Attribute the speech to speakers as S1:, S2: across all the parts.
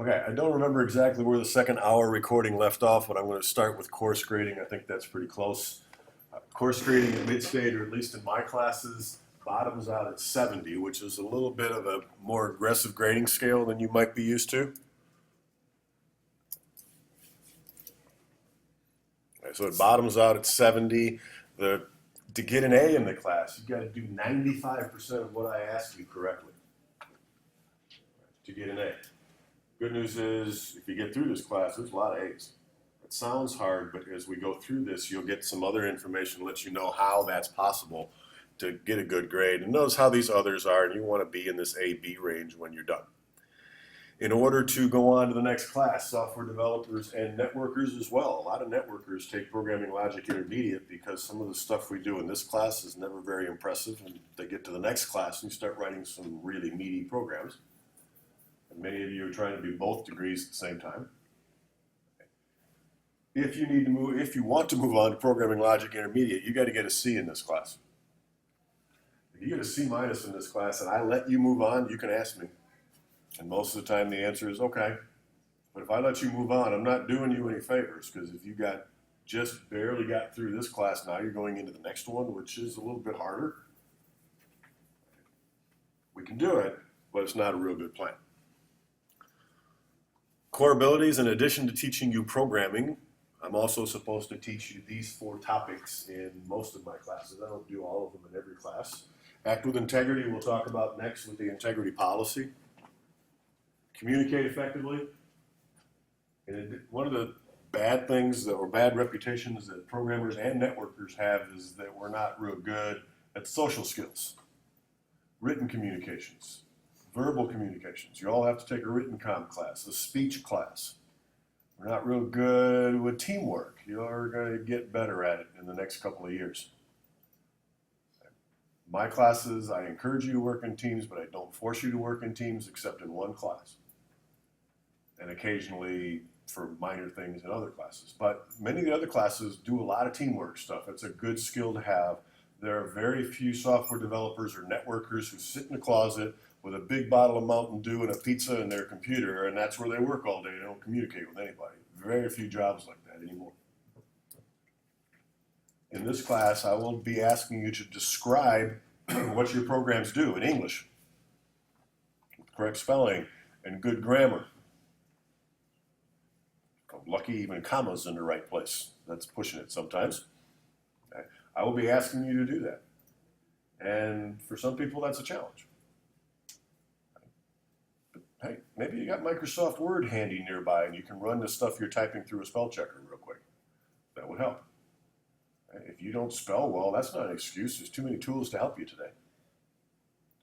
S1: Okay, I don't remember exactly where the second hour recording left off, but I'm going to start with course grading. I think that's pretty close. Course grading at mid-stage, or at least in my classes, bottoms out at 70, which is a little bit of a more aggressive grading scale than you might be used to. Okay, so it bottoms out at 70. To get an A in the class, you've got to do 95% of what I asked you correctly to get an A. Good news is, if you get through this class, there's a lot of A's. It sounds hard, but as we go through this, you'll get some other information that lets you know how that's possible to get a good grade. And notice how these others are, and you want to be in this A-B range when you're done. In order to go on to the next class, software developers and networkers as well. A lot of networkers take Programming Logic Intermediate because some of the stuff we do in this class is never very impressive, and they get to the next class and you start writing some really meaty programs. And many of you are trying to do both degrees at the same time. If you want to move on to Programming Logic Intermediate, you got to get a C in this class. If you get a C minus in this class and I let you move on, you can ask me. And most of the time the answer is okay. But if I let you move on, I'm not doing you any favors, because if you just barely got through this class, now you're going into the next one, which is a little bit harder. We can do it, but it's not a real good plan. Core abilities, in addition to teaching you programming, I'm also supposed to teach you these 4 topics in most of my classes. I don't do all of them in every class. Act with integrity, we'll talk about next with the integrity policy. Communicate effectively. And one of the bad things or bad reputations that programmers and networkers have is that we're not real good at social skills, written communications, verbal communications. You all have to take a written comm class, a speech class. We're not real good with teamwork. You're going to get better at it in the next couple of years. My classes, I encourage you to work in teams, but I don't force you to work in teams except in one class. And occasionally for minor things in other classes. But many of the other classes do a lot of teamwork stuff. It's a good skill to have. There are very few software developers or networkers who sit in a closet with a big bottle of Mountain Dew and a pizza in their computer, and that's where they work all day. They don't communicate with anybody. Very few jobs like that anymore. In this class, I will be asking you to describe what your programs do in English, with correct spelling and good grammar. Lucky even commas in the right place. That's pushing it sometimes. Okay. I will be asking you to do that. And for some people, that's a challenge. But hey, maybe you got Microsoft Word handy nearby and you can run the stuff you're typing through a spell checker real quick. That would help. If you don't spell well, that's not an excuse. There's too many tools to help you today.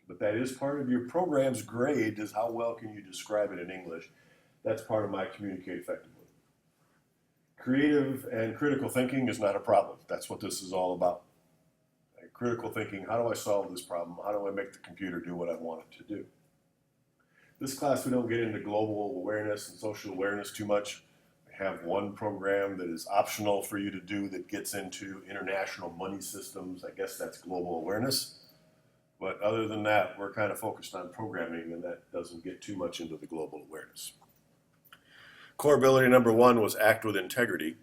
S1: But that is part of your program's grade, is how well can you describe it in English. That's part of my communicate effectively. Creative and critical thinking is not a problem. That's what this is all about. Critical thinking, how do I solve this problem? How do I make the computer do what I want it to do? This class, we don't get into global awareness and social awareness too much. We have one program that is optional for you to do that gets into international money systems. I guess that's global awareness. But other than that, we're kind of focused on programming, and that doesn't get too much into the global awareness. Core ability number 1 was act with integrity.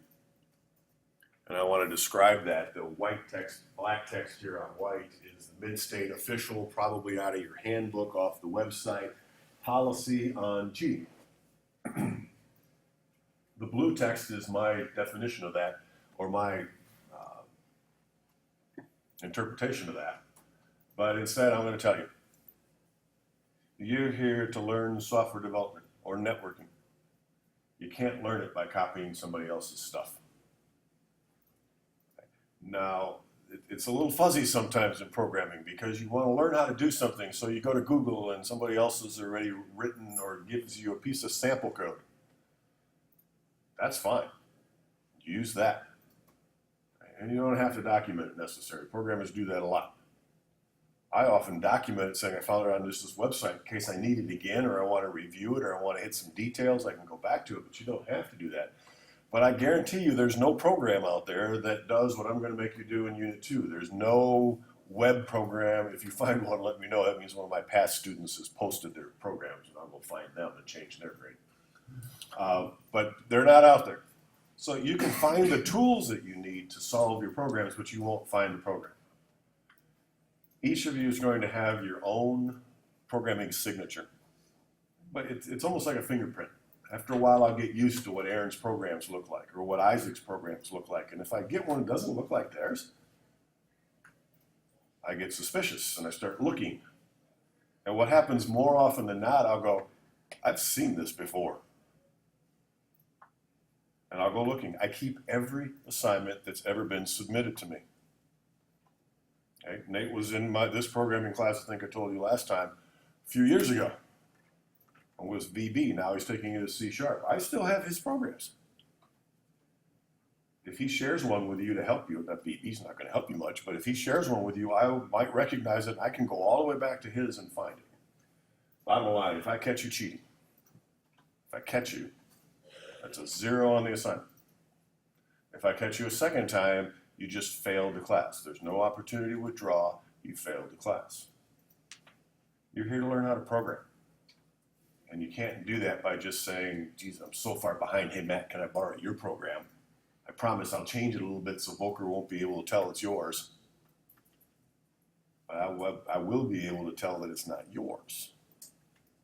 S1: And I want to describe that. The white text, black text here on white is the Mid-State official, probably out of your handbook off the website, policy on G. The blue text is my definition of that, or my interpretation of that. But instead, I'm going to tell you. You're here to learn software development or networking. You can't learn it by copying somebody else's stuff. Now, it's a little fuzzy sometimes in programming because you want to learn how to do something, so you go to Google and somebody else has already written or gives you a piece of sample code. That's fine. Use that. And you don't have to document it necessarily. Programmers do that a lot. I often document it saying I found it on this website in case I need it again, or I want to review it, or I want to hit some details. I can go back to it, but you don't have to do that. But I guarantee you there's no program out there that does what I'm going to make you do in Unit 2. There's no web program. If you find one, let me know. That means one of my past students has posted their programs, and I'll go find them and change their grade. But they're not out there. So you can find the tools that you need to solve your programs, but you won't find the program. Each of you is going to have your own programming signature, but it's almost like a fingerprint. After a while, I'll get used to what Aaron's programs look like or what Isaac's programs look like. And if I get one that doesn't look like theirs, I get suspicious and I start looking. And what happens more often than not, I'll go, I've seen this before. And I'll go looking. I keep every assignment that's ever been submitted to me. Okay? Nate was in this programming class, I think I told you last time, a few years ago. It was VB, now he's taking it as C#. I still have his programs. If he shares one with you to help you, that VB's not going to help you much, but if he shares one with you, I might recognize it, and I can go all the way back to his and find it. Bottom line, if I catch you cheating, if I catch you, that's a 0 on the assignment. If I catch you a second time, you just failed the class. There's no opportunity to withdraw, you failed the class. You're here to learn how to program. And you can't do that by just saying, geez, I'm so far behind. Hey, Matt, can I borrow your program? I promise I'll change it a little bit so Volker won't be able to tell it's yours. But I will be able to tell that it's not yours.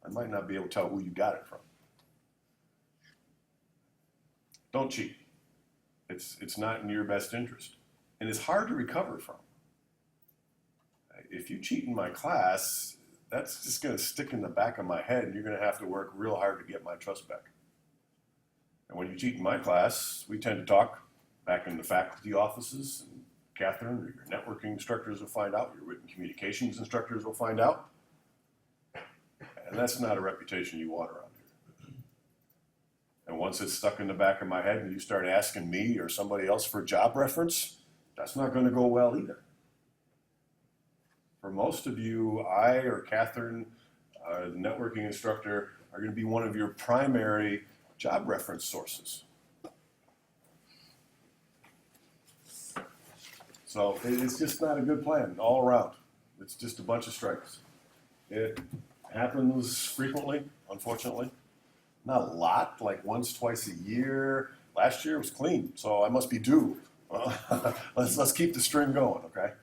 S1: I might not be able to tell who you got it from. Don't cheat. It's not in your best interest. And it's hard to recover from. If you cheat in my class, that's just going to stick in the back of my head, and you're going to have to work real hard to get my trust back. And when you cheat in my class, we tend to talk back in the faculty offices, and Catherine, or your networking instructors will find out, your written communications instructors will find out. And that's not a reputation you want around here. And once it's stuck in the back of my head and you start asking me or somebody else for a job reference, that's not going to go well either. For most of you, I or Catherine, the networking instructor, are going to be one of your primary job reference sources. So it's just not a good plan all around. It's just a bunch of strikes. It happens frequently, unfortunately. Not a lot, like once, twice a year. Last year was clean, so I must be due. Let's keep the string going, okay?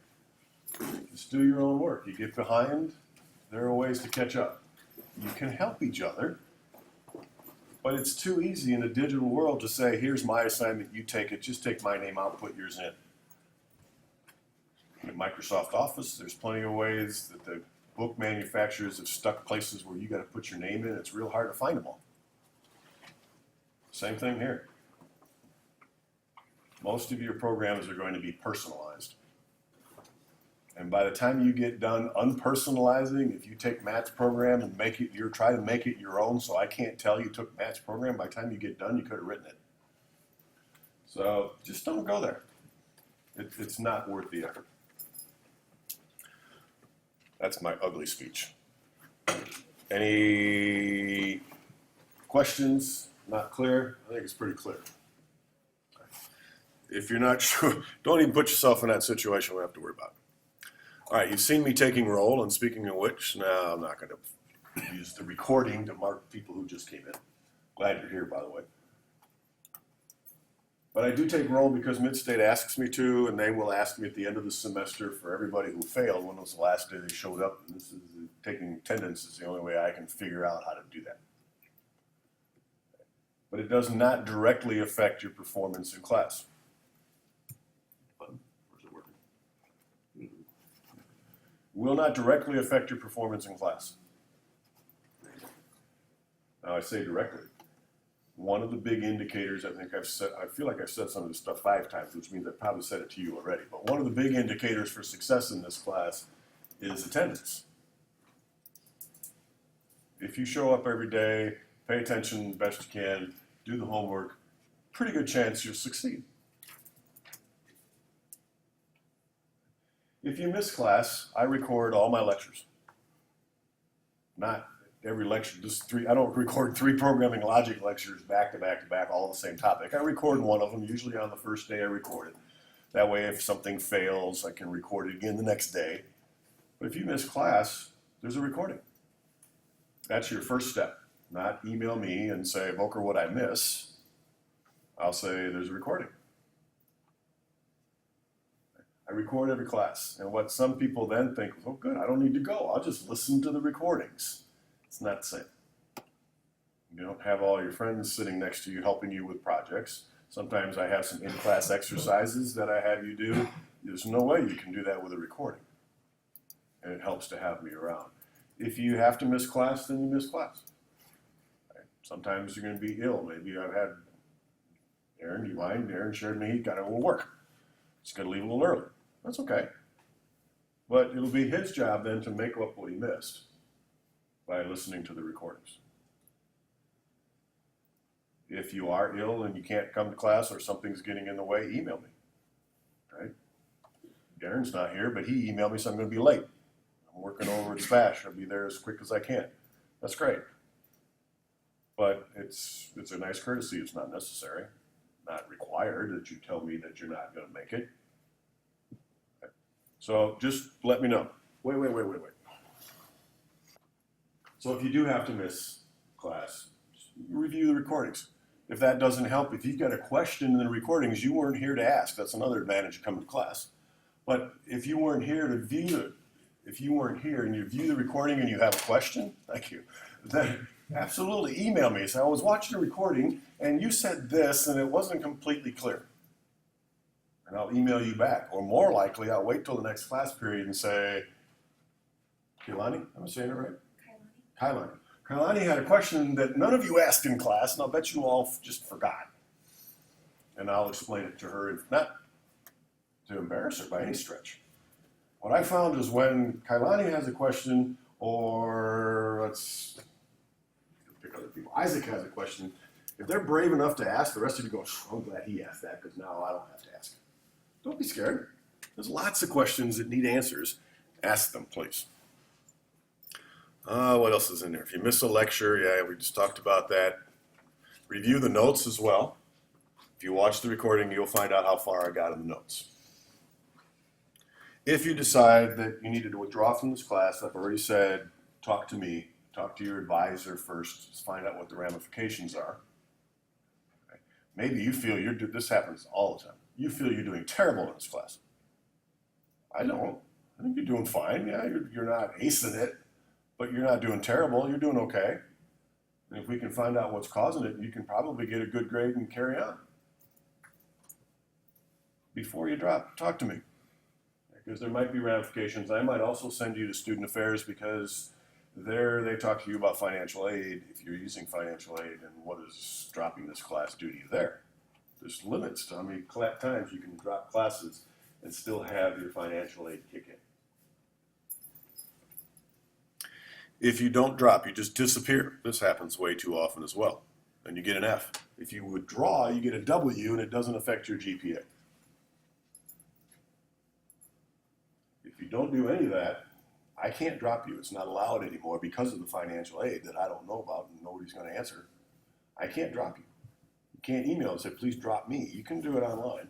S1: Just do your own work. You get behind, there are ways to catch up. You can help each other, but it's too easy in a digital world to say, here's my assignment, you take it, just take my name out, put yours in. In Microsoft Office, there's plenty of ways that the book manufacturers have stuck places where you got to put your name in. It's real hard to find them all. Same thing here. Most of your programs are going to be personalized. And by the time you get done unpersonalizing, if you take Matt's program and try to make it your own, so I can't tell you took Matt's program, by the time you get done, you could have written it. So just don't go there. It's not worth the effort. That's my ugly speech. Any questions? Not clear? I think it's pretty clear. If you're not sure, don't even put yourself in that situation. We don't have to worry about it. All right, you've seen me taking roll, and speaking of which, now I'm not going to use the recording to mark people who just came in. Glad you're here, by the way. But I do take roll because Midstate asks me to, and they will ask me at the end of the semester for everybody who failed when was the last day they showed up. And this is taking attendance is the only way I can figure out how to do that. But it does not directly affect your performance in class. Where's it working? Will not directly affect your performance in class. Now I say directly. One of the big indicators, I feel like I've said some of this stuff 5 times, which means I've probably said it to you already, but one of the big indicators for success in this class is attendance. If you show up every day, pay attention best you can, do the homework, pretty good chance you'll succeed. If you miss class, I record all my lectures. Not every lecture, just 3. I don't record 3 programming logic lectures back to back to back, all the same topic. I record one of them, usually on the first day I record it. That way, if something fails, I can record it again the next day. But if you miss class, there's a recording. That's your first step. not email me and say, Volker, what I miss. I'll say, there's a recording. I record every class. And what some people then think, oh, good, I don't need to go. I'll just listen to the recordings. It's not the same. You don't have all your friends sitting next to you helping you with projects. Sometimes I have some in-class exercises that I have you do. There's no way you can do that with a recording. And it helps to have me around. If you have to miss class, then you miss class. Right? Sometimes you're going to be ill. Maybe I've had Aaron, do you mind? Aaron shared me, he got to go to work. He's got to leave a little early. That's okay. But it'll be his job then to make up what he missed by listening to the recordings. If you are ill and you can't come to class or something's getting in the way, email me. Right? Darren's not here, but he emailed me, so I'm going to be late. I'm working over at Spash. I'll be there as quick as I can. That's great. But it's a nice courtesy. It's not necessary, not required that you tell me that you're not going to make it. Okay. So just let me know. Wait. So if you do have to miss class, review the recordings. If that doesn't help, if you've got a question in the recordings you weren't here to ask, that's another advantage of coming to class. But if you weren't here to view it, if you weren't here and you view the recording and you have a question, thank you, then absolutely email me. Say, I was watching a recording and you said this and it wasn't completely clear. And I'll email you back. Or more likely, I'll wait till the next class period and say, Kailani, am I saying it right? Kailani. Kailani had a question that none of you asked in class, and I'll bet you all just forgot. And I'll explain it to her, not to embarrass her by any stretch. What I found is when Kailani has a question, or let's pick other people, Isaac has a question, if they're brave enough to ask, the rest of you go, I'm glad he asked that, because now I don't have to ask. Don't be scared. There's lots of questions that need answers. Ask them, please. What else is in there? If you miss a lecture, yeah, we just talked about that. Review the notes as well. If you watch the recording, you'll find out how far I got in the notes. If you decide that you needed to withdraw from this class, I've already said, talk to me, talk to your advisor first, just find out what the ramifications are. Okay. Maybe you feel this happens all the time. You feel you're doing terrible in this class. I don't. I think you're doing fine. Yeah, you're not acing it. But you're not doing terrible, you're doing okay. And if we can find out what's causing it, you can probably get a good grade and carry on. Before you drop, talk to me. Because there might be ramifications. I might also send you to student affairs because there they talk to you about financial aid, if you're using financial aid, and what does dropping this class do to you there. There's limits to how many times you can drop classes and still have your financial aid kick in. If you don't drop, you just disappear. This happens way too often as well. And you get an F. If you withdraw, you get a W and it doesn't affect your GPA. If you don't do any of that, I can't drop you. It's not allowed anymore because of the financial aid that I don't know about and nobody's going to answer. I can't drop you. You can't email and say, please drop me. You can do it online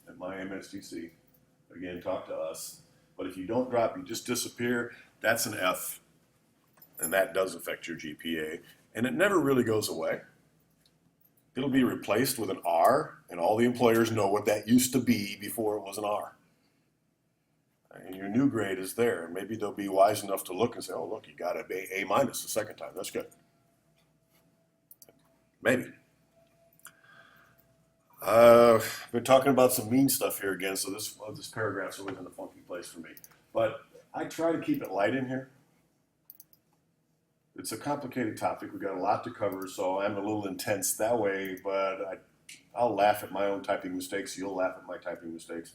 S1: at my MSTC. Again, talk to us. But if you don't drop, you just disappear, that's an F. And that does affect your GPA. And it never really goes away. It'll be replaced with an R, and all the employers know what that used to be before it was an R. And your new grade is there. And maybe they'll be wise enough to look and say, oh, look, you got an A minus the second time. That's good. Maybe. I've been talking about some mean stuff here again, so this paragraph's always in a funky place for me. But I try to keep it light in here. It's a complicated topic. We've got a lot to cover, so I'm a little intense that way, but I'll laugh at my own typing mistakes. You'll laugh at my typing mistakes.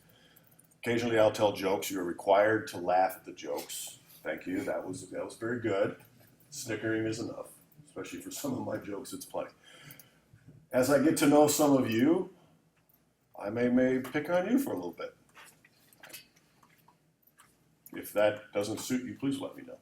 S1: Occasionally I'll tell jokes. You're required to laugh at the jokes. Thank you. That was very good. Snickering is enough, especially for some of my jokes. It's plenty. As I get to know some of you, I may pick on you for a little bit. If that doesn't suit you, please let me know.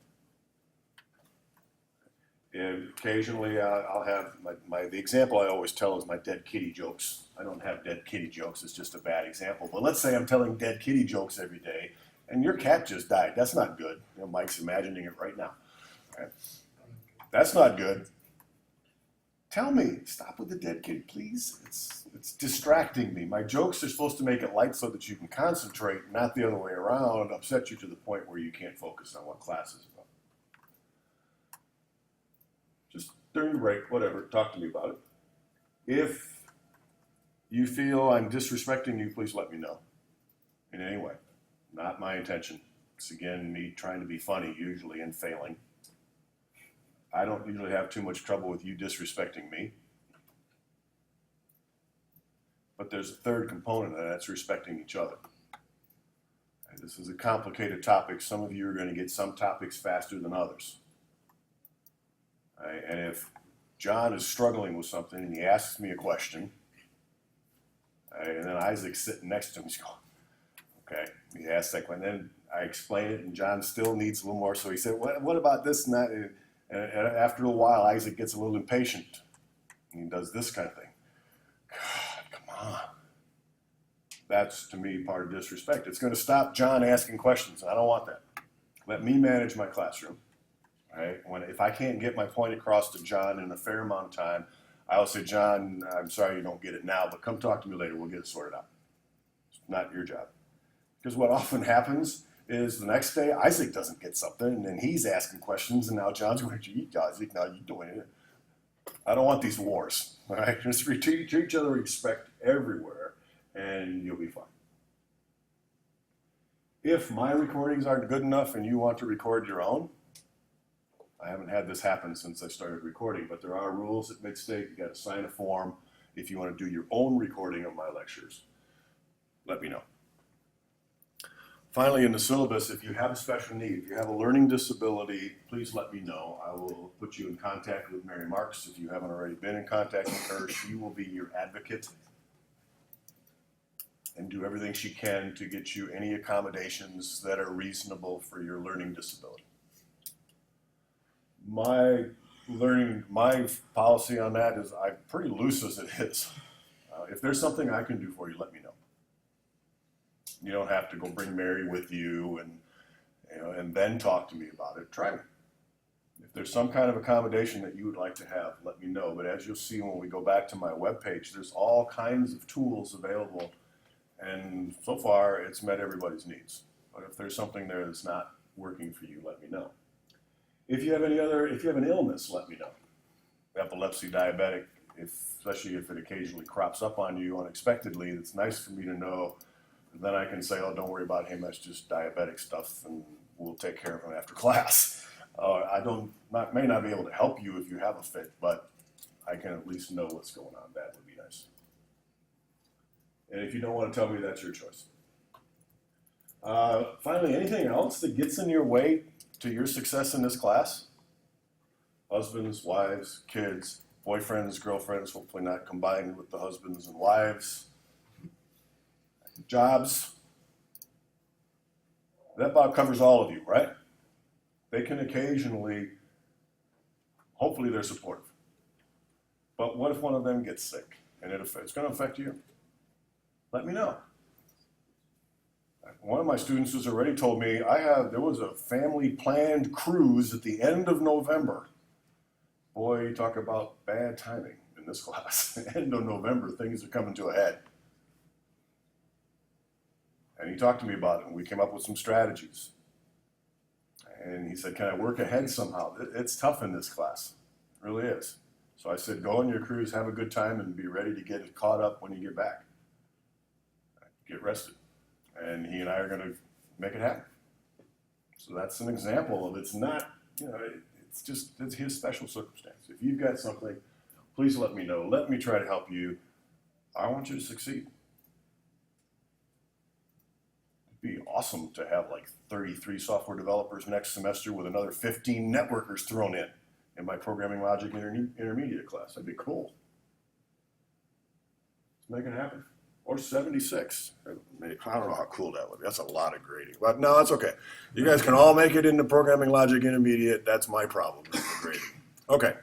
S1: And occasionally I'll have the example I always tell is my dead kitty jokes. I don't have dead kitty jokes, it's just a bad example. But let's say I'm telling dead kitty jokes every day and your cat just died. That's not good. Mike's imagining it right now. Right? That's not good. Tell me, stop with the dead kid, please. It's distracting me. My jokes are supposed to make it light so that you can concentrate, not the other way around, upset you to the point where you can't focus on what class is about. Just during the break, whatever, talk to me about it. If you feel I'm disrespecting you, please let me know in any way. Not my intention. It's again me trying to be funny usually and failing. I don't usually have too much trouble with you disrespecting me. But there's a third component, and that's respecting each other. And this is a complicated topic. Some of you are going to get some topics faster than others. And if John is struggling with something and he asks me a question, and then Isaac's sitting next to him, he's going, okay, he asks that question, and then I explain it, and John still needs a little more, so he said, what about this and that? And after a while, Isaac gets a little impatient. And he does this kind of thing. God, come on. That's, to me, part of disrespect. It's going to stop John asking questions. I don't want that. Let me manage my classroom. Right? If I can't get my point across to John in a fair amount of time, I'll say, John, I'm sorry you don't get it now, but come talk to me later. We'll get it sorted out. It's not your job. Because what often happens is the next day Isaac doesn't get something, and then he's asking questions, and now John's going, gee, Isaac, now you're doing it. I don't want these wars. All right? Just treat each other with respect everywhere, and you'll be fine. If my recordings aren't good enough and you want to record your own, I haven't had this happen since I started recording, but there are rules at Midstate. You got to sign a form if you want to do your own recording of my lectures. Let me know. Finally, in the syllabus, if you have a special need, if you have a learning disability, please let me know. I will put you in contact with Mary Marks. If you haven't already been in contact with her, she will be your advocate and do everything she can to get you any accommodations that are reasonable for your learning disability. My policy on that is I'm pretty loose as it is. If there's something I can do for you, let me know. You don't have to go bring Mary with you and then talk to me about it. Try me. If there's some kind of accommodation that you would like to have, let me know. But as you'll see when we go back to my webpage, there's all kinds of tools available. And so far, it's met everybody's needs. But if there's something there that's not working for you, let me know. If you have an illness, let me know. Epilepsy, diabetic, especially if it occasionally crops up on you unexpectedly, it's nice for me to know. Then I can say, oh, don't worry about him, that's just diabetic stuff, and we'll take care of him after class. I may not be able to help you if you have a fit, but I can at least know what's going on. That would be nice. And if you don't want to tell me, that's your choice. Finally, anything else that gets in your way to your success in this class? Husbands, wives, kids, boyfriends, girlfriends, hopefully not combined with the husbands and wives. Jobs. That about covers all of you, right? They can occasionally, hopefully they're supportive. But what if one of them gets sick and it's going to affect you? Let me know. One of my students has already told me there was a family planned cruise at the end of November. Boy, you talk about bad timing in this class. End of November, things are coming to a head. And he talked to me about it, and we came up with some strategies. And he said, can I work ahead somehow? It's tough in this class. It really is. So I said, go on your cruise, have a good time, and be ready to get it caught up when you get back. Get rested. And he and I are going to make it happen. So that's an example of it's not, it's his special circumstance. If you've got something, please let me know. Let me try to help you. I want you to succeed. It'd be awesome to have like 33 software developers next semester with another 15 networkers thrown in my programming logic intermediate class. That'd be cool. Let's make it happen. Or 76. I don't know how cool that would be. That's a lot of grading. But no, that's okay. You guys can all make it into programming logic intermediate. That's my problem with the grading. Okay.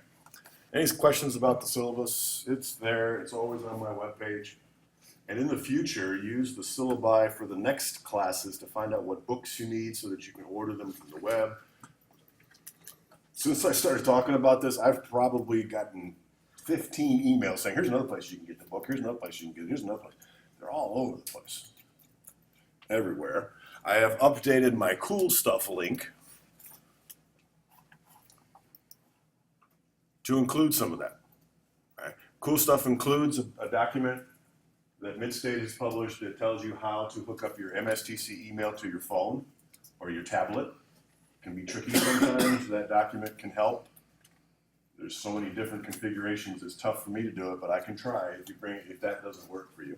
S1: Any questions about the syllabus? It's there. It's always on my webpage. And in the future, use the syllabi for the next classes to find out what books you need so that you can order them from the web. Since I started talking about this, I've probably gotten 15 emails saying, here's another place you can get the book, here's another place you can get it, here's another place. They're all over the place, everywhere. I have updated my cool stuff link to include some of that. Right. Cool stuff includes a document that Midstate has published that tells you how to hook up your MSTC email to your phone or your tablet. It can be tricky sometimes. That document can help. There's so many different configurations. It's tough for me to do it, but I can try if that doesn't work for you.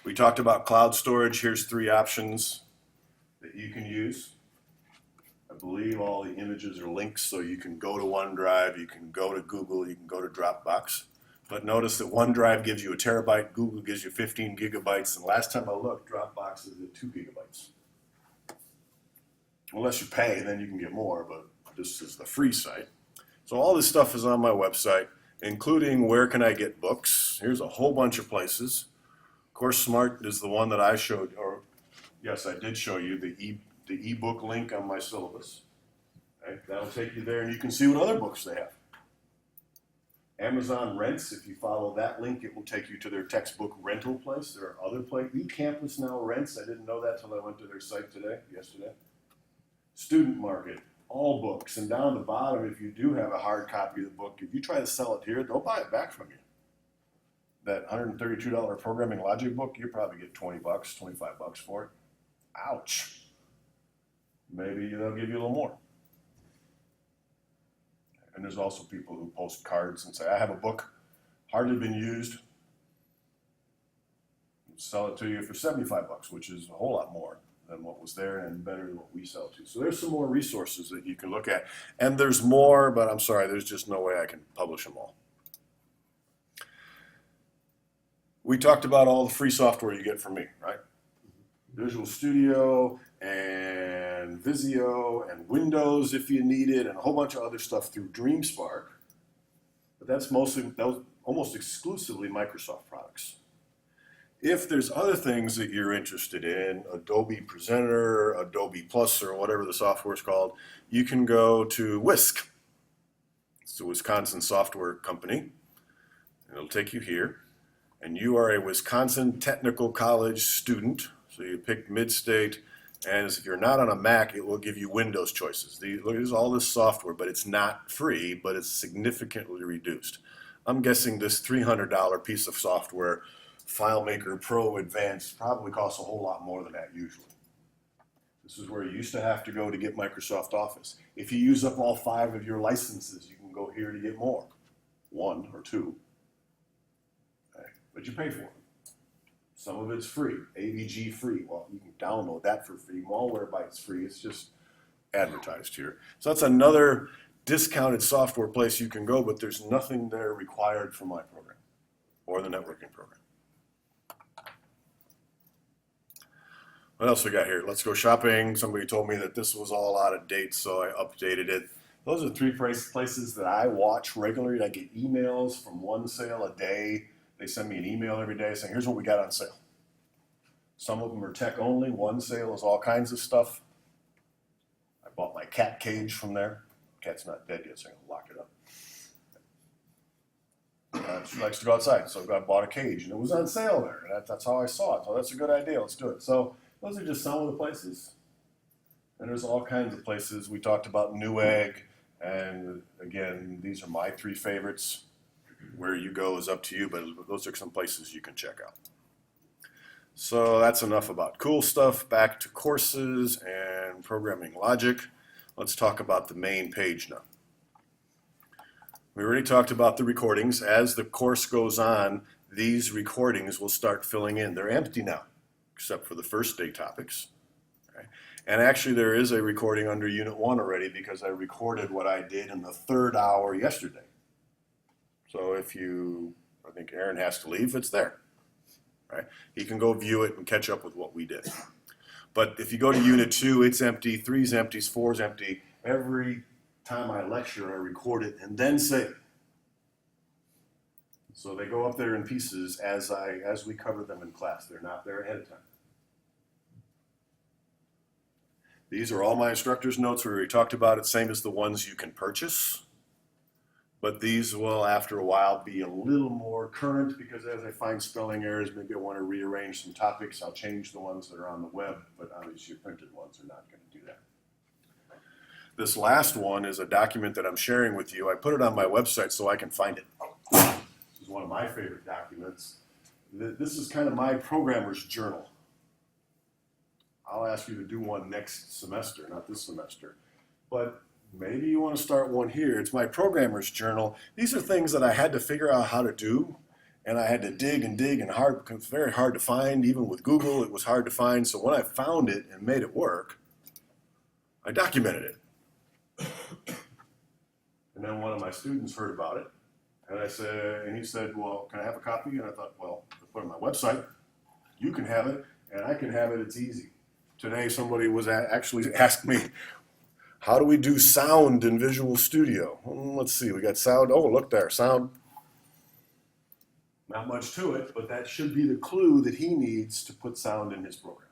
S1: We talked about cloud storage. Here's 3 options that you can use. I believe all the images are links, so you can go to OneDrive, you can go to Google, you can go to Dropbox. But notice that OneDrive gives you a terabyte, Google gives you 15 gigabytes, and last time I looked, Dropbox is at 2 gigabytes. Unless you pay, then you can get more, but this is the free site. So all this stuff is on my website, including where can I get books. Here's a whole bunch of places. Course Smart is the one that I showed, or yes, I did show you the ebook link on my syllabus. Right? That'll take you there and you can see what other books they have. Amazon Rents, if you follow that link, it will take you to their textbook rental place. There are other places. eCampus now rents. I didn't know that till I went to their site yesterday. Student Market, all books. And down at the bottom, if you do have a hard copy of the book, if you try to sell it here, they'll buy it back from you. That $132 programming logic book, you probably get 20 bucks, 25 bucks for it. Ouch. Maybe they'll give you a little more. And there's also people who post cards and say, I have a book, hardly been used. Sell it to you for 75 bucks, which is a whole lot more than what was there and better than what we sell to. So there's some more resources that you can look at. And there's more, but I'm sorry, there's just no way I can publish them all. We talked about all the free software you get from me, right? Visual Studio and Visio and Windows if you need it, and a whole bunch of other stuff through DreamSpark. But that was almost exclusively Microsoft products. If there's other things that you're interested in, Adobe Presenter, Adobe Plus, or whatever the software is called, you can go to WISC. It's a Wisconsin software company. It'll take you here. And you are a Wisconsin Technical College student. So you pick Midstate, and if you're not on a Mac, it will give you Windows choices. There's all this software, but it's not free, but it's significantly reduced. I'm guessing this $300 piece of software, FileMaker Pro Advanced, probably costs a whole lot more than that usually. This is where you used to have to go to get Microsoft Office. If you use up all 5 of your licenses, you can go here to get more, 1 or 2. Okay. But you pay for it. Some of it's free, AVG free. Well, you can download that for free. Malwarebytes free. It's just advertised here. So that's another discounted software place you can go, but there's nothing there required for my program or the networking program. What else we got here? Let's Go Shopping. Somebody told me that this was all out of date, so I updated it. Those are 3 places that I watch regularly. I get emails from one sale a day. They send me an email every day saying, here's what we got on sale. Some of them are tech only. One sale is all kinds of stuff. I bought my cat cage from there. Cat's not dead yet, so I'm going to lock it up. She likes to go outside, so I bought a cage, and it was on sale there. And that's how I saw it. So that's a good idea. Let's do it. So those are just some of the places. And there's all kinds of places. We talked about Newegg. And again, these are my 3 favorites. Where you go is up to you, but those are some places you can check out. So that's enough about cool stuff. Back to courses and programming logic. Let's talk about the main page now. We already talked about the recordings. As the course goes on, these recordings will start filling in. They're empty now, except for the first day topics. Okay? And actually there is a recording under Unit 1 already because I recorded what I did in the 3rd hour yesterday. So if I think Aaron has to leave, it's there, right? He can go view it and catch up with what we did. But if you go to Unit 2, it's empty, 3's empty, 4's empty. Every time I lecture, I record it and then save it. So they go up there in pieces as we cover them in class. They're not there ahead of time. These are all my instructor's notes. We already talked about it, same as the ones you can purchase. But these will, after a while, be a little more current because as I find spelling errors, maybe I want to rearrange some topics. I'll change the ones that are on the web, but obviously your printed ones are not going to do that. This last one is a document that I'm sharing with you. I put it on my website so I can find it. This is one of my favorite documents. This is kind of my programmer's journal. I'll ask you to do one next semester, not this semester. But maybe you want to start one here. It's my programmer's journal. These are things that I had to figure out how to do, and I had to dig and hard, because it's very hard to find. Even with Google, it was hard to find. So when I found it and made it work, I documented it. And then one of my students heard about it, and he said, well, can I have a copy? And I thought, well, I'll put it on my website. You can have it, and I can have it. It's easy. Today, somebody was actually asked me, how do we do sound in Visual Studio? Let's see, we got sound. Oh, look there, sound. Not much to it, but that should be the clue that he needs to put sound in his program.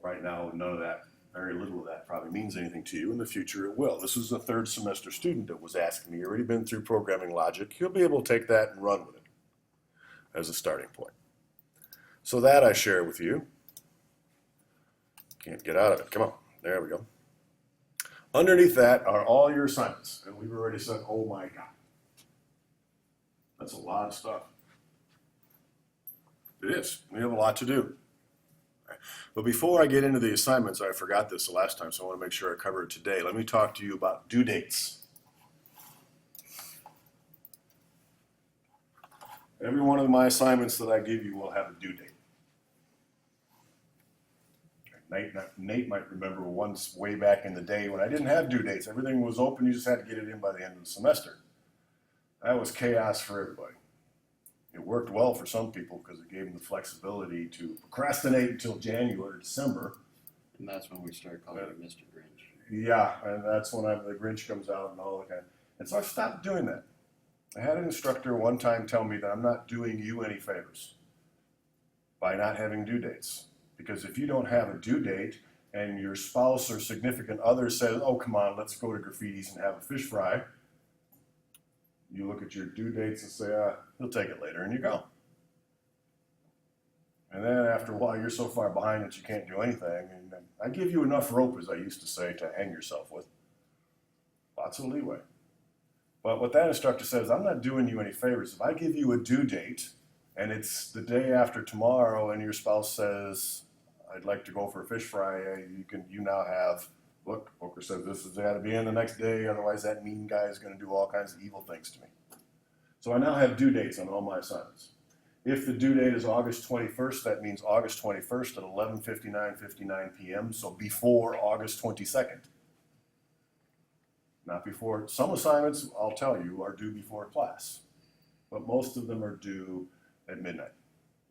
S1: Right now, none of that, very little of that probably means anything to you. In the future, it will. This is a third semester student that was asking me. He's already been through programming logic. He'll be able to take that and run with it as a starting point. So that I share with you. Can't get out of it. Come on. There we go. Underneath that are all your assignments. And we've already said, oh my God. That's a lot of stuff. It is. We have a lot to do. But before I get into the assignments, I forgot this the last time, so I want to make sure I cover it today. Let me talk to you about due dates. Every one of my assignments that I give you will have a due date. Nate might remember once way back in the day when I didn't have due dates. Everything was open. You just had to get it in by the end of the semester. That was chaos for everybody. It worked well for some people because it gave them the flexibility to procrastinate until January or December.
S2: And that's when we started calling it Mr. Grinch.
S1: Yeah, and that's when the Grinch comes out and all that kind of. And so I stopped doing that. I had an instructor one time tell me that I'm not doing you any favors by not having due dates. Because if you don't have a due date and your spouse or significant other says, oh, come on, let's go to Graffiti's and have a fish fry, you look at your due dates and say, he'll take it later, and you go. And then after a while, you're so far behind that you can't do anything. And I give you enough rope, as I used to say, to hang yourself with. Lots of leeway. But what that instructor says, I'm not doing you any favors. If I give you a due date, and it's the day after tomorrow, and your spouse says, I'd like to go for a fish fry, you now have, look, Booker says this has got to be in the next day, otherwise that mean guy is going to do all kinds of evil things to me. So I now have due dates on all my assignments. If the due date is August 21st, that means August 21st at 11:59 p.m., so before August 22nd. Not before. Some assignments, I'll tell you, are due before class, but most of them are due at midnight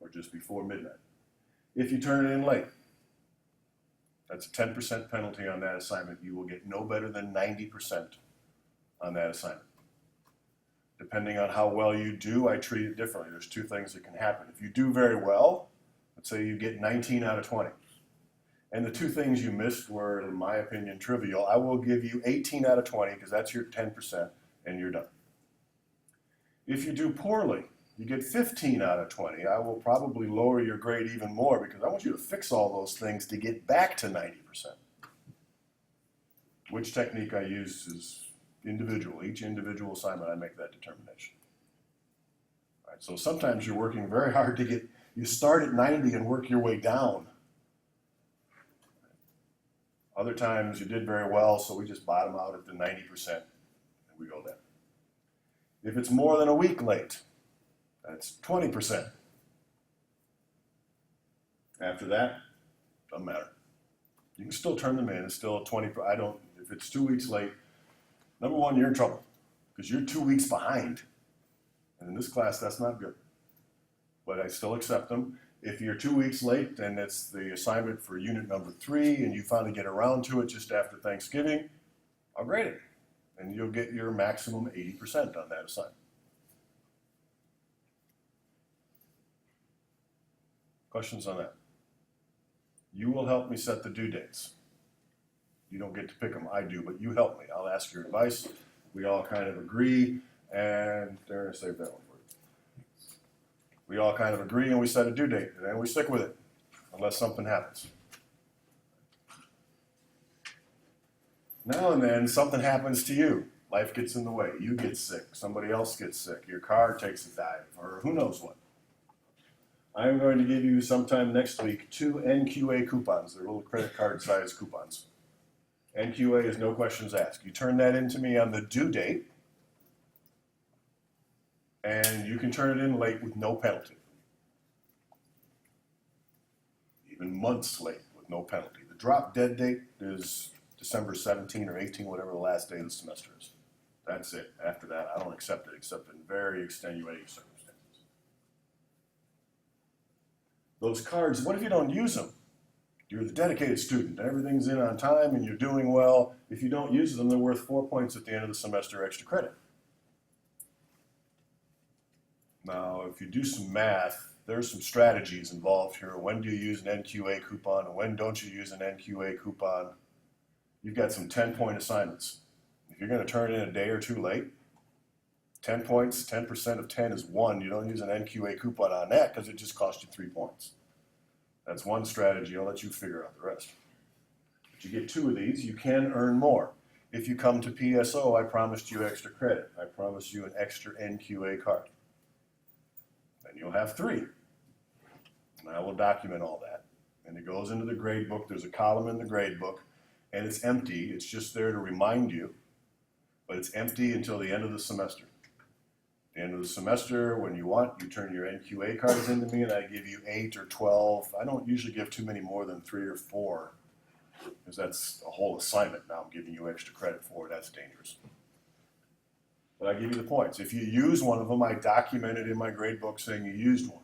S1: or just before midnight. If you turn it in late, that's a 10% penalty on that assignment. You will get no better than 90% on that assignment. Depending on how well you do, I treat it differently. There's two things that can happen. If you do very well, let's say you get 19 out of 20, and the two things you missed were, in my opinion, trivial, I will give you 18 out of 20 because that's your 10% and you're done. If you do poorly, you get 15 out of 20. I will probably lower your grade even more because I want you to fix all those things to get back to 90%. Which technique I use is individual. Each individual assignment, I make that determination. All right, so sometimes you're working very hard to get, you start at 90 and work your way down. Other times you did very well, so we just bottom out at the 90% and we go there. If it's more than a week late, that's 20%. After that, doesn't matter. You can still turn them in. It's still a 20. If it's 2 weeks late, number one, you're in trouble because you're 2 weeks behind. And in this class, that's not good. But I still accept them. If you're 2 weeks late, then it's the assignment for unit number 3, and you finally get around to it just after Thanksgiving, I'll grade it. And you'll get your maximum 80% on that assignment. Questions on that? You will help me set the due dates. You don't get to pick them, I do, but you help me. I'll ask your advice. We all kind of agree, and there, save that one for you. We all kind of agree and we set a due date, and then we stick with it, unless something happens. Now and then, something happens to you. Life gets in the way. You get sick. Somebody else gets sick. Your car takes a dive, or who knows what. I am going to give you sometime next week 2 NQA coupons. They're little credit card size coupons. NQA is no questions asked. You turn that into me on the due date, and you can turn it in late with no penalty. Even months late with no penalty. The drop dead date is December 17 or 18, whatever the last day of the semester is. That's it. After that, I don't accept it except in very extenuating circumstances. Those cards, what if you don't use them? You're the dedicated student. Everything's in on time and you're doing well. If you don't use them, they're worth 4 points at the end of the semester extra credit. Now, if you do some math, there's some strategies involved here. When do you use an NQA coupon and when don't you use an NQA coupon? You've got some 10-point assignments. If you're going to turn in a day or two late, 10 points, 10% of 10 is 1. You don't use an NQA coupon on that because it just cost you 3 points. That's one strategy. I'll let you figure out the rest. But you get 2 of these, you can earn more. If you come to PSO, I promised you extra credit. I promised you an extra NQA card. Then you'll have 3. And I will document all that. And it goes into the grade book. There's a column in the grade book, and it's empty. It's just there to remind you, but it's empty until the end of the semester. At the end of the semester, when you want, you turn your NQA cards into me, and I give you 8 or 12. I don't usually give too many more than 3 or 4, because that's a whole assignment now I'm giving you extra credit for. That's dangerous. But I give you the points. If you use one of them, I document it in my grade book saying you used one.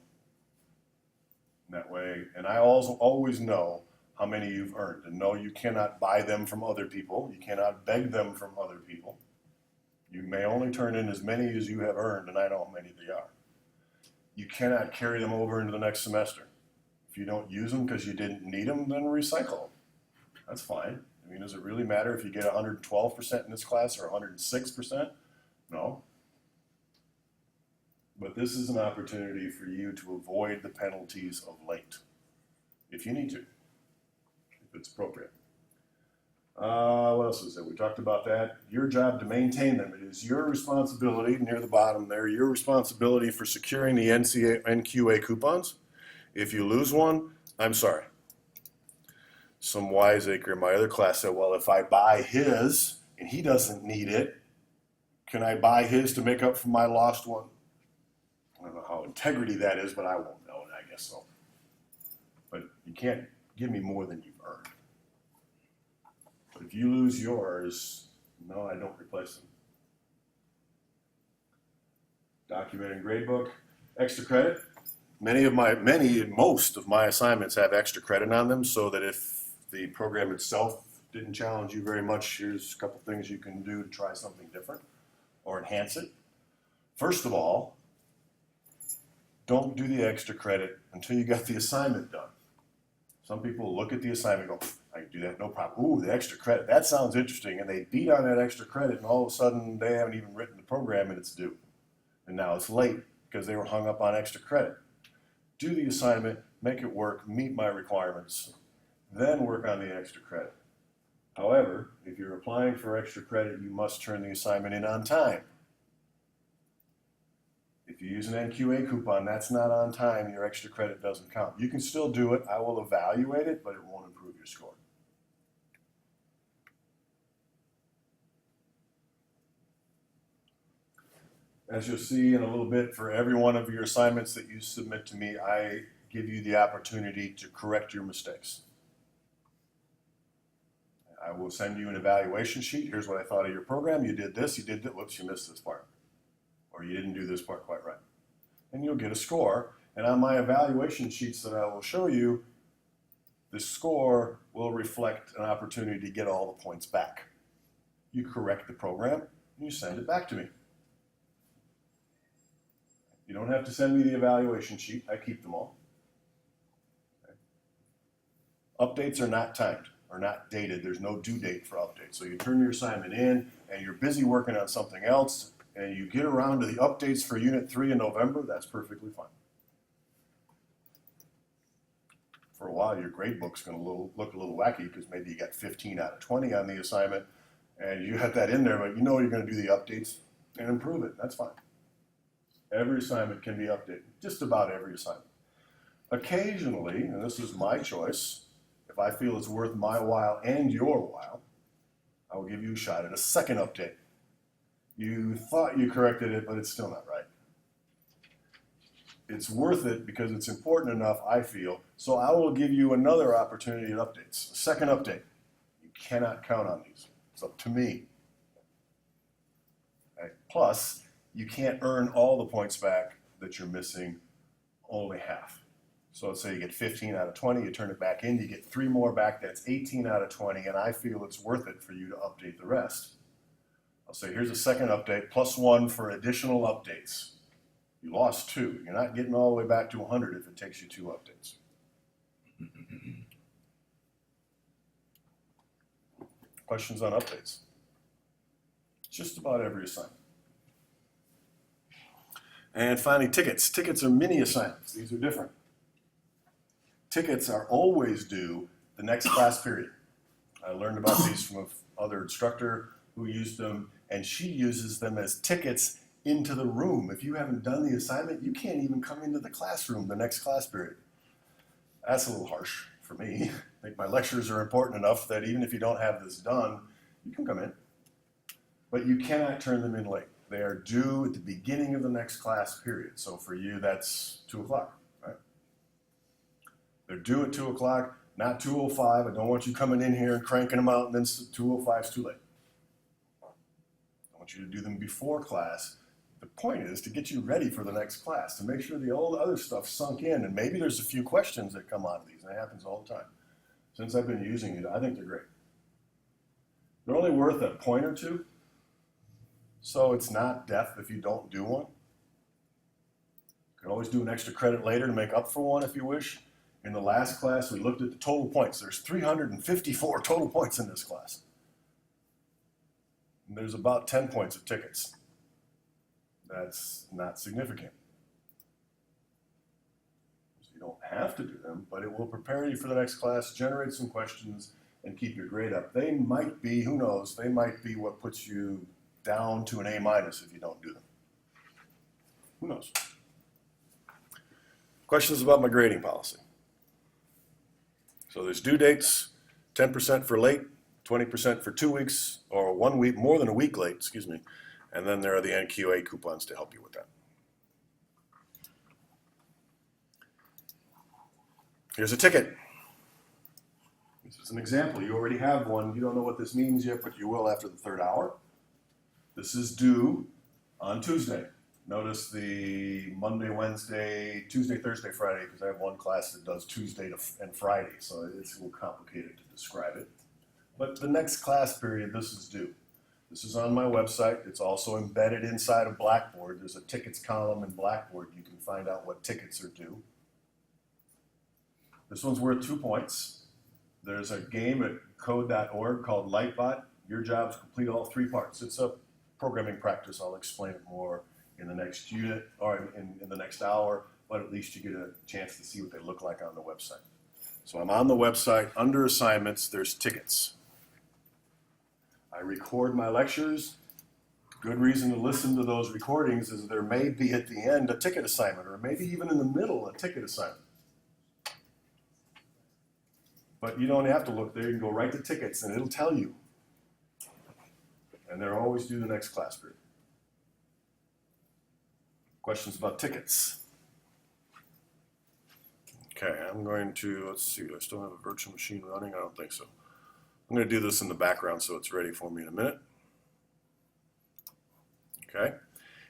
S1: That way, and I also always know how many you've earned. And no, you cannot buy them from other people. You cannot beg them from other people. You may only turn in as many as you have earned, and I know how many they are. You cannot carry them over into the next semester. If you don't use them because you didn't need them, then recycle them. That's fine. I mean, does it really matter if you get 112% in this class or 106%? No. But this is an opportunity for you to avoid the penalties of late, if you need to, if it's appropriate. What else is there? We talked about that. Your job to maintain them. It is your responsibility, near the bottom there, your responsibility for securing the NQA coupons. If you lose one, I'm sorry. Some wiseacre in my other class said, well, if I buy his and he doesn't need it, can I buy his to make up for my lost one? I don't know how integrity that is, but I won't know, and I guess so. But you can't give me more than you've earned. But if you lose yours, no, I don't replace them. Document and grade book, extra credit. Most of my assignments have extra credit on them, so that if the program itself didn't challenge you very much, here's a couple things you can do to try something different or enhance it. First of all, don't do the extra credit until you got the assignment done. Some people look at the assignment and go, I can do that, no problem. Ooh, the extra credit, that sounds interesting. And they beat on that extra credit, and all of a sudden they haven't even written the program and it's due. And now it's late because they were hung up on extra credit. Do the assignment, make it work, meet my requirements, then work on the extra credit. However, if you're applying for extra credit, you must turn the assignment in on time. If you use an NQA coupon, that's not on time, your extra credit doesn't count. You can still do it, I will evaluate it, but it won't improve your score. As you'll see in a little bit, for every one of your assignments that you submit to me, I give you the opportunity to correct your mistakes. I will send you an evaluation sheet. Here's what I thought of your program. You did this, you did that, whoops, you missed this part. Or you didn't do this part quite right. And you'll get a score. And on my evaluation sheets that I will show you, the score will reflect an opportunity to get all the points back. You correct the program, and you send it back to me. You don't have to send me the evaluation sheet. I keep them all. Okay. Updates are not timed. are not dated. There's no due date for updates. So you turn your assignment in and you're busy working on something else and you get around to the updates for Unit 3 in November, that's perfectly fine. For a while, your grade book's going to look a little wacky because maybe you got 15 out of 20 on the assignment and you have that in there, but you know you're going to do the updates and improve it. That's fine. Every assignment can be updated, just about every assignment. Occasionally, and this is my choice, if I feel it's worth my while and your while, I will give you a shot at a second update. You thought you corrected it, but it's still not right. It's worth it because it's important enough, I feel, so I will give you another opportunity at updates. A second update. You cannot count on these. It's up to me. Okay. Plus, you can't earn all the points back that you're missing, only half. So let's say you get 15 out of 20, you turn it back in, you get 3 more back, that's 18 out of 20, and I feel it's worth it for you to update the rest. I'll say here's a second update, plus 1 for additional updates. You lost 2. You're not getting all the way back to 100 if it takes you 2 updates. Questions on updates? Just about every assignment. And finally, tickets. Tickets are mini assignments. These are different. Tickets are always due the next class period. I learned about these from another instructor who used them, and she uses them as tickets into the room. If you haven't done the assignment, you can't even come into the classroom the next class period. That's a little harsh for me. I think my lectures are important enough that even if you don't have this done, you can come in. But you cannot turn them in late. They are due at the beginning of the next class period. So for you, that's 2 o'clock, right? They're due at 2 o'clock, not 2:05. I don't want you coming in here and cranking them out, and then 2:05 is too late. I want you to do them before class. The point is to get you ready for the next class, to make sure the old other stuff sunk in, and maybe there's a few questions that come out of these, and it happens all the time. Since I've been using it, I think they're great. They're only worth a point or two, so it's not death if you don't do one. You can always do an extra credit later to make up for one if you wish. In the last class, we looked at the total points. There's 354 total points in this class. And there's about 10 points of tickets. That's not significant. So you don't have to do them, but it will prepare you for the next class, generate some questions, and keep your grade up. They might be, who knows, they might be what puts you down to an A- if you don't do them. Who knows? Questions about my grading policy? So there's due dates, 10% for late, 20% for 2 weeks, or 1 week, more than a week late, excuse me. And then there are the NQA coupons to help you with that. Here's a ticket. This is an example. You already have one. You don't know what this means yet, but you will after the 3rd hour. This is due on Tuesday. Notice the Monday, Wednesday, Tuesday, Thursday, Friday, because I have one class that does Tuesday and Friday, so it's a little complicated to describe it. But the next class period, this is due. This is on my website. It's also embedded inside of Blackboard. There's a tickets column in Blackboard. You can find out what tickets are due. This one's worth 2 points. There's a game at code.org called Lightbot. Your job is to complete all 3 parts. It's a programming practice. I'll explain it more in the next unit or in the next hour, but at least you get a chance to see what they look like on the website. So I'm on the website. Under assignments, there's tickets. I record my lectures. Good reason to listen to those recordings is there may be at the end a ticket assignment, or maybe even in the middle a ticket assignment. But you don't have to look there. You can go right to tickets and it'll tell you. And they're always due the next class period. Questions about tickets? Okay, I'm going to, let's see, do I still have a virtual machine running? I don't think so. I'm going to do this in the background so it's ready for me in a minute. Okay,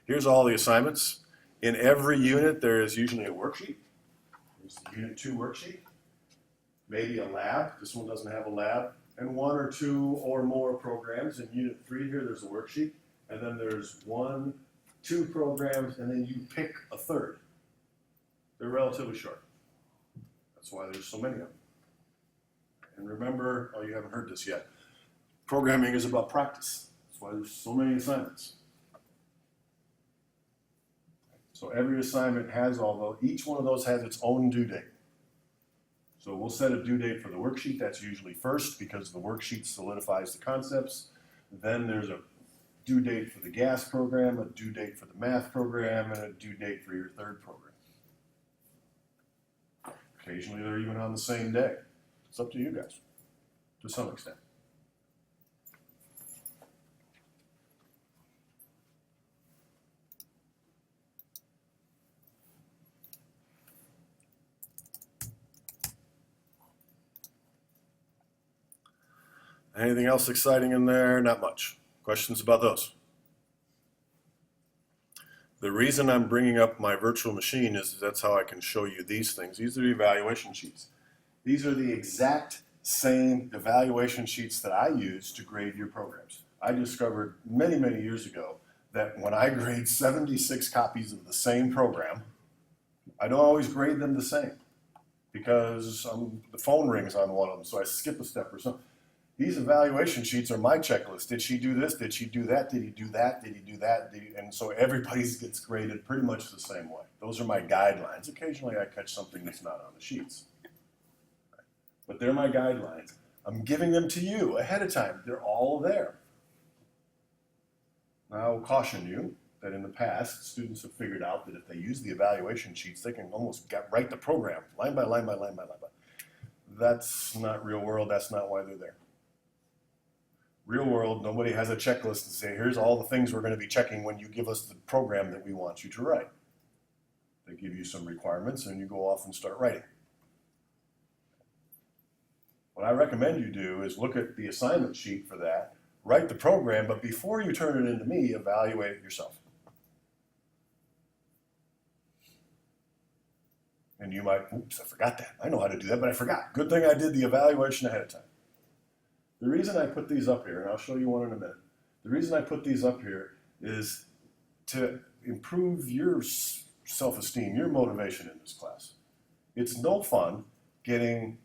S1: here's all the assignments. In every unit, there is usually a worksheet. Here's the Unit 2 worksheet. Maybe a lab. This one doesn't have a lab. And 1 or 2 or more programs. In Unit 3 here, there's a worksheet. And then there's 1, 2 programs, and then you pick a third. They're relatively short. That's why there's so many of them. And remember, oh, you haven't heard this yet, programming is about practice. That's why there's so many assignments. So every assignment has each one of those has its own due date. So we'll set a due date for the worksheet. That's usually first because the worksheet solidifies the concepts. Then there's a due date for the gas program, a due date for the math program, and a due date for your third program. Occasionally they're even on the same day. It's up to you guys, to some extent. Anything else exciting in there? Not much. Questions about those? The reason I'm bringing up my virtual machine is that's how I can show you these things. These are the evaluation sheets. These are the exact same evaluation sheets that I use to grade your programs. I discovered many, many years ago that when I grade 76 copies of the same program, I don't always grade them the same because the phone rings on one of them, so I skip a step or something. These evaluation sheets are my checklist. Did she do this? Did she do that? Did he do that? Did he do that? And so everybody's gets graded pretty much the same way. Those are my guidelines. Occasionally I catch something that's not on the sheets. But they're my guidelines. I'm giving them to you ahead of time. They're all there. Now I'll caution you that in the past, students have figured out that if they use the evaluation sheets, they can almost write the program line by line by line by line by. That's not real world. That's not why they're there. Real world, nobody has a checklist and say, here's all the things we're going to be checking when you give us the program that we want you to write. They give you some requirements and you go off and start writing. What I recommend you do is look at the assignment sheet for that, write the program, but before you turn it into me, evaluate it yourself. And you might, oops, I forgot that. I know how to do that, but I forgot. Good thing I did the evaluation ahead of time. The reason I put these up here, and I'll show you one in a minute, the reason I put these up here is to improve your self-esteem, your motivation in this class. It's no fun getting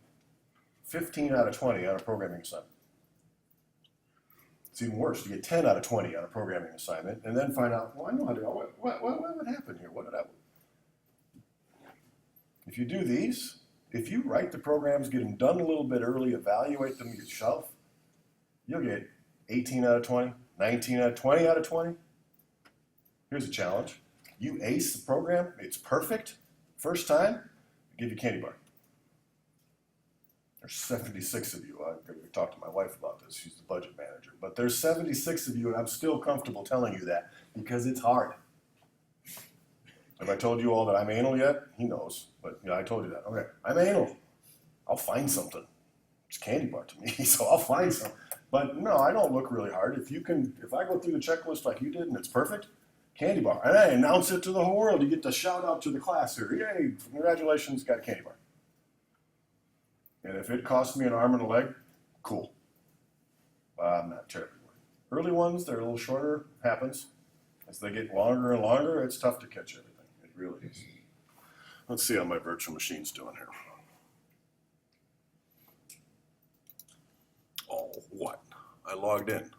S1: 15 out of 20 on a programming assignment. It's even worse to get 10 out of 20 on a programming assignment and then find out, well, I know how to do it. What would happen here? What did I do? If you do these, if you write the programs, get them done a little bit early, evaluate them yourself, you'll get 18 out of 20, 19 out of 20 out of 20. Here's a challenge. You ace the program, it's perfect, first time, I'll give you a candy bar. There's 76 of you. I talked to my wife about this. She's the budget manager. But there's 76 of you, and I'm still comfortable telling you that because it's hard. Have I told you all that I'm anal yet? He knows, but yeah, I told you that. Okay, I'm anal. I'll find something. It's candy bar to me, so I'll find something. But no, I don't look really hard. If I go through the checklist like you did and it's perfect, candy bar. And I announce it to the whole world. You get to shout out to the class here. Yay, congratulations, got a candy bar. And if it costs me an arm and a leg, cool. I'm not terribly worried. Early ones, they're a little shorter, happens. As they get longer and longer, it's tough to catch everything. It really is. Let's see how my virtual machine's doing here. Oh, what? I logged in.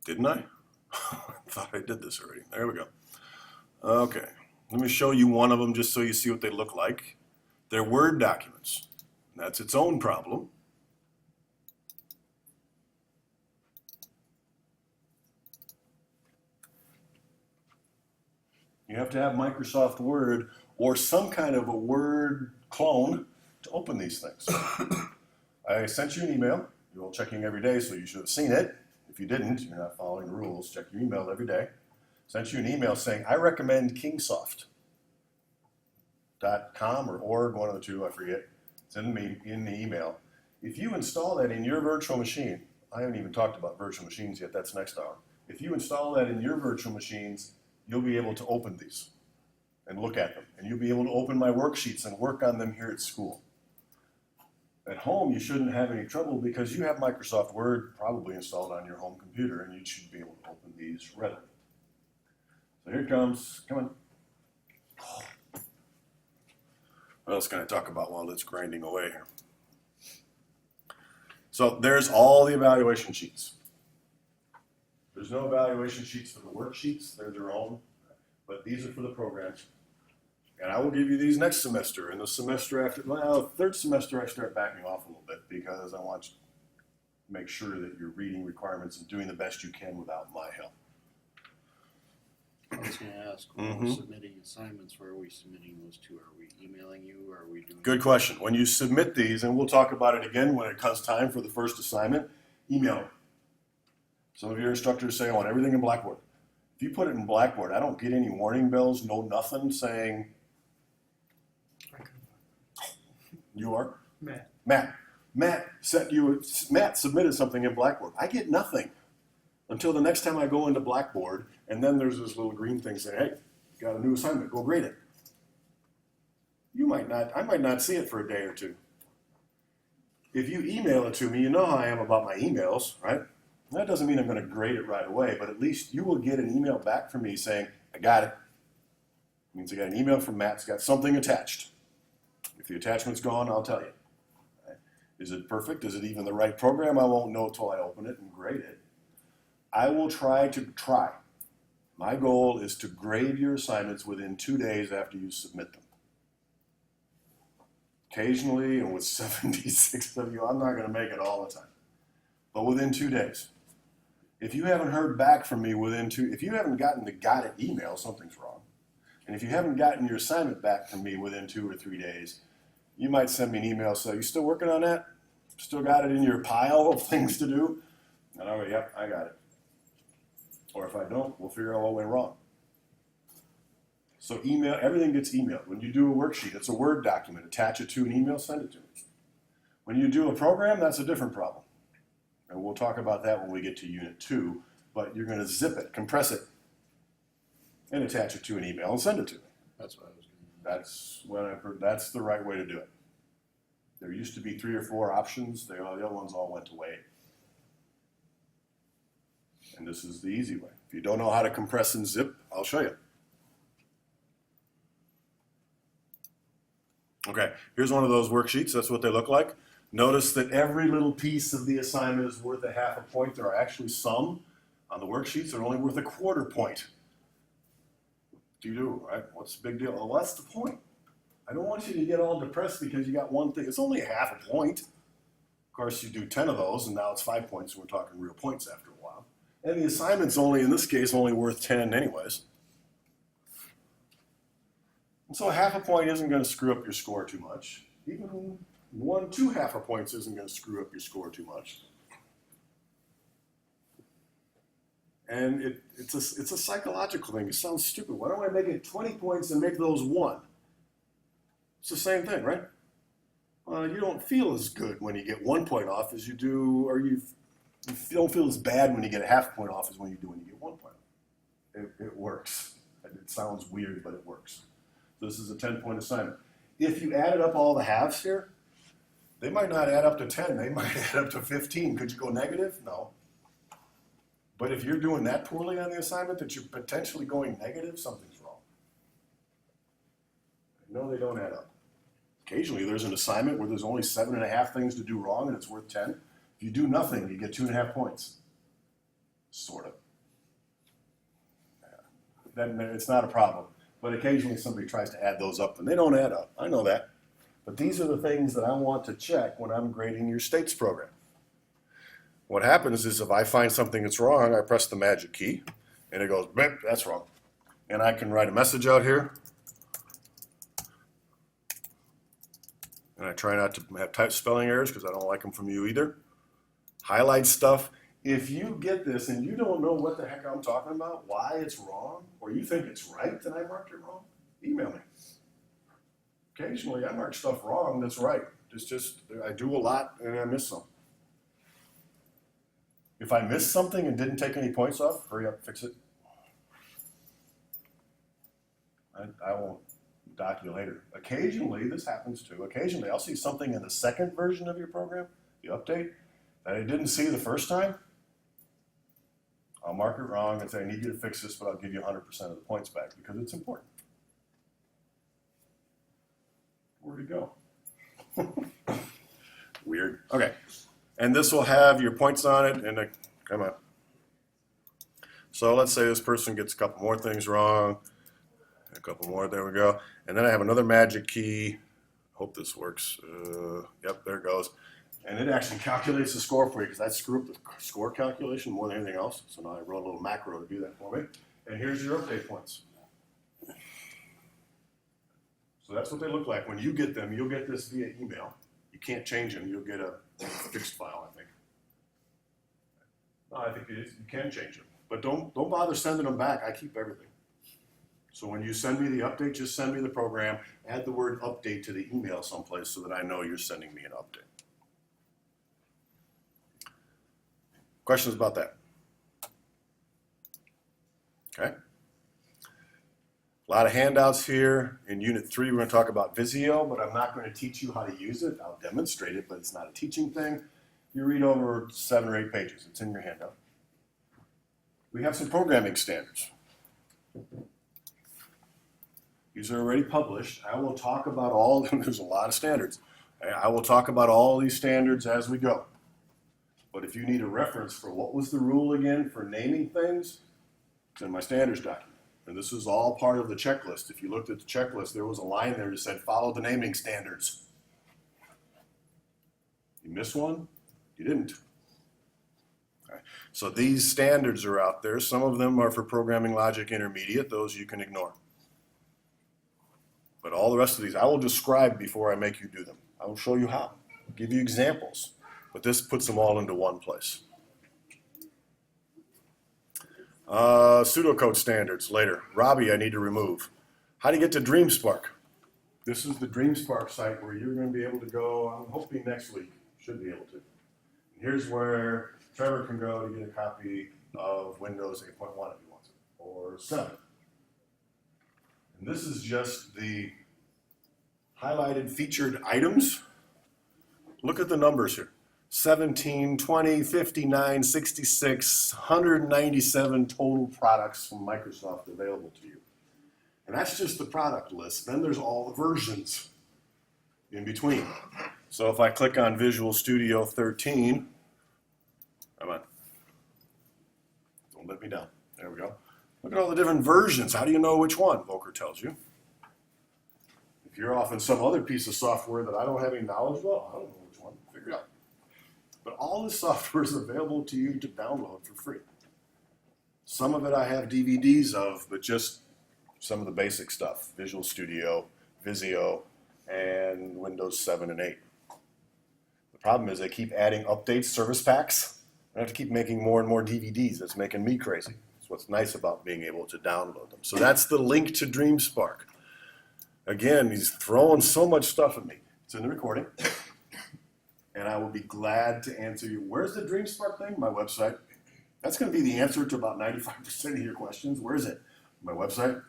S1: Didn't I? I thought I did this already. There we go. Okay. Let me show you one of them just so you see what they look like. They're Word documents. That's its own problem. You have to have Microsoft Word or some kind of a Word clone to open these things. I sent you an email. You're all checking every day, so you should have seen it. If you didn't, you're not following the rules. Check your email every day. Sent you an email saying, I recommend Kingsoft.com or org, one of the two, I forget. Send me in the email. If you install that in your virtual machine, I haven't even talked about virtual machines yet, that's next hour. If you install that in your virtual machines, you'll be able to open these and look at them. And you'll be able to open my worksheets and work on them here at school. At home, you shouldn't have any trouble because you have Microsoft Word probably installed on your home computer and you should be able to open these readily. So here it comes. Come on. What else can I talk about while it's grinding away here? So there's all the evaluation sheets. There's no evaluation sheets for the worksheets, they're their own, but these are for the programs. And I will give you these next semester, and the semester after, well, third semester I start backing off a little bit because I want you to make sure that you're reading requirements and doing the best you can without my help.
S2: I was gonna ask, when we're submitting assignments, where are we submitting those to? Are we emailing you, or are we doing?
S1: Good question. When you submit these, and we'll talk about it again when it comes time for the first assignment, email them. Some of your instructors say, I want everything in Blackboard. If you put it in Blackboard, I don't get any warning bells, no nothing saying, you are? Matt submitted something in Blackboard. I get nothing until the next time I go into Blackboard, and then there's this little green thing saying, hey, got a new assignment, go grade it. I might not see it for a day or two. If you email it to me, you know how I am about my emails, right? That doesn't mean I'm going to grade it right away, but at least you will get an email back from me saying, I got it. It means I got an email from Matt, it's got something attached. If the attachment's gone, I'll tell you. Right? Is it perfect? Is it even the right program? I won't know until I open it and grade it. I will try. My goal is to grade your assignments within 2 days after you submit them. Occasionally, and with 76 of you, I'm not going to make it all the time. But within 2 days. If you haven't heard back from me if you haven't gotten the got it email, something's wrong. And if you haven't gotten your assignment back from me within 2 or 3 days, you might send me an email saying, you still working on that? Still got it in your pile of things to do? And I'll go, yep, I got it. Or if I don't, we'll figure out what went wrong. So email, everything gets emailed. When you do a worksheet, it's a Word document. Attach it to an email, send it to me. When you do a program, that's a different problem. And we'll talk about that when we get to Unit 2. But you're going to zip it, compress it, and attach it to an email and send it to me.
S2: That's what I was gonna.
S1: That's what I've heard. That's the right way to do it. There used to be 3 or 4 options. The other ones all went away. And this is the easy way. If you don't know how to compress and zip, I'll show you. Okay, here's one of those worksheets. That's what they look like. Notice that every little piece of the assignment is worth a half a point. There are actually some on the worksheets that are only worth a quarter point. Do you do, right? What's the big deal? Well, that's the point. I don't want you to get all depressed because you got one thing. It's only a half a point. Of course, you do 10 of those, and now it's 5 points, and we're talking real points after a while. And the assignment's only, in this case, only worth 10 anyways. And so a half a point isn't going to screw up your score too much. Even 1, 2 half a points isn't going to screw up your score too much. And it's a psychological thing. It sounds stupid. Why don't I make it 20 points and make those 1? It's the same thing, right? You don't feel as good when you get 1 point off as you do, or you don't feel as bad when you get a half point off as when you do when you get 1 point off. It works. It sounds weird, but it works. This is a 10-point assignment. If you added up all the halves here, they might not add up to 10. They might add up to 15. Could you go negative? No. But if you're doing that poorly on the assignment that you're potentially going negative, something's wrong. No, they don't add up. Occasionally there's an assignment where there's only 7.5 things to do wrong and it's worth 10. If you do nothing, you get 2.5 points. Sort of. Then it's not a problem. But occasionally somebody tries to add those up and they don't add up. I know that. But these are the things that I want to check when I'm grading your states program. What happens is if I find something that's wrong, I press the magic key and it goes, that's wrong. And I can write a message out here. And I try not to have type spelling errors because I don't like them from you either. Highlight stuff. If you get this and you don't know what the heck I'm talking about, why it's wrong, or you think it's right that I marked it wrong, email me. Occasionally I mark stuff wrong that's right. It's just, I do a lot and I miss some. If I missed something and didn't take any points off, hurry up, fix it. I won't dock you later. Occasionally, this happens too. Occasionally, I'll see something in the second version of your program, the update, that I didn't see the first time. I'll mark it wrong and say, I need you to fix this, but I'll give you 100% of the points back because it's important. Where'd it go? Weird. Okay. And this will have your points on it. And come on. So let's say this person gets a couple more things wrong. A couple more. There we go. And then I have another magic key. Hope this works. Yep, there it goes. And it actually calculates the score for you because I screw up the score calculation more than anything else. So now I wrote a little macro to do that for me. And here's your update points. So that's what they look like. When you get them, you'll get this via email. You can't change them. You'll get a fixed file, I think. No, I think it is. You can change them. But don't bother sending them back. I keep everything. So when you send me the update, just send me the program. Add the word update to the email someplace so that I know you're sending me an update. Questions about that? Okay. A lot of handouts here. In Unit 3, we're going to talk about Visio, but I'm not going to teach you how to use it. I'll demonstrate it, but it's not a teaching thing. You read over 7 or 8 pages. It's in your handout. We have some programming standards. These are already published. I will talk about all of them. There's a lot of standards. I will talk about all these standards as we go. But if you need a reference for what was the rule again for naming things, it's in my standards document. And this is all part of the checklist. If you looked at the checklist, there was a line there that said, follow the naming standards. You missed one? You didn't. Okay. So these standards are out there. Some of them are for Programming Logic Intermediate. Those you can ignore. But all the rest of these, I will describe before I make you do them. I will show you how. I'll give you examples. But this puts them all into one place. Pseudocode standards later. Robbie, I need to remove. How do you get to DreamSpark? This is the DreamSpark site where you're going to be able to go, I'm hoping next week. Should be able to. And here's where Trevor can go to get a copy of Windows 8.1 if he wants it, or 7. And this is just the highlighted featured items. Look at the numbers here. 17, 20, 59, 66, 197 total products from Microsoft available to you. And that's just the product list. Then there's all the versions in between. So if I click on Visual Studio 13, come on. Don't let me down. There we go. Look at all the different versions. How do you know which one? Volker tells you. If you're off in some other piece of software that I don't have any knowledge about, I don't know which one. Figure it out. But all this software is available to you to download for free. Some of it I have DVDs of, but just some of the basic stuff. Visual Studio, Visio, and Windows 7 and 8. The problem is they keep adding updates, service packs. I have to keep making more and more DVDs. That's making me crazy. That's what's nice about being able to download them. So that's the link to DreamSpark. Again, he's throwing so much stuff at me. It's in the recording. And I will be glad to answer you. Where's the DreamSpark thing? My website. That's going to be the answer to about 95% of your questions. Where is it? My website.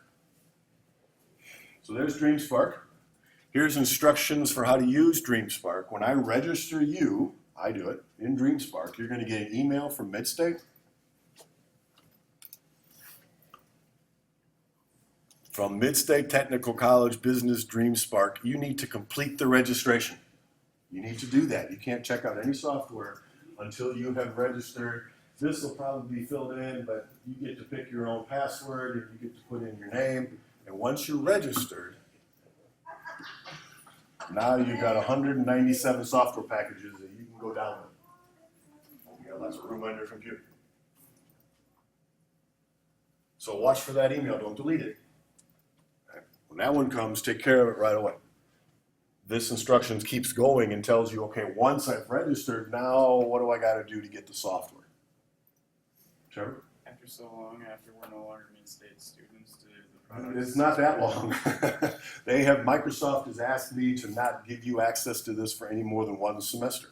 S1: So there's DreamSpark. Here's instructions for how to use DreamSpark. When I register you, I do it in DreamSpark, you're going to get an email from Midstate. From Midstate Technical College Business DreamSpark, you need to complete the registration. You need to do that. You can't check out any software until you have registered. This will probably be filled in, but you get to pick your own password and you get to put in your name. And once you're registered, now you've got 197 software packages that you can go download. You got lots of room on your computer. So watch for that email. Don't delete it. When that one comes, take care of it right away. This instructions keeps going and tells you, okay, once I've registered, now what do I got to do to get the software? Trevor?
S3: After so long, after we're no longer Midstate students, do the products...
S1: It's not that long. Microsoft has asked me to not give you access to this for any more than one semester.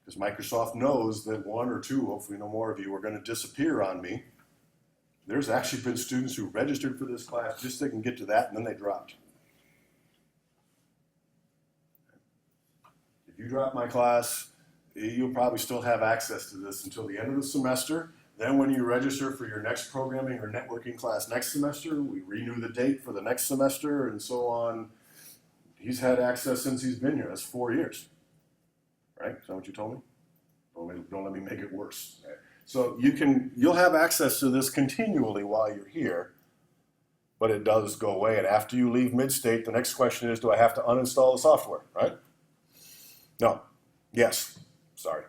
S1: Because Microsoft knows that 1 or 2, hopefully no more of you, are going to disappear on me. There's actually been students who registered for this class just so they can get to that, and then they dropped. If you drop my class, you'll probably still have access to this until the end of the semester. Then when you register for your next programming or networking class next semester, we renew the date for the next semester and so on. He's had access since he's been here. That's 4 years. Right? Is that what you told me? Don't let me make it worse. So you'll have access to this continually while you're here, but it does go away. And after you leave Midstate, the next question is, do I have to uninstall the software, right? No. Yes. Sorry.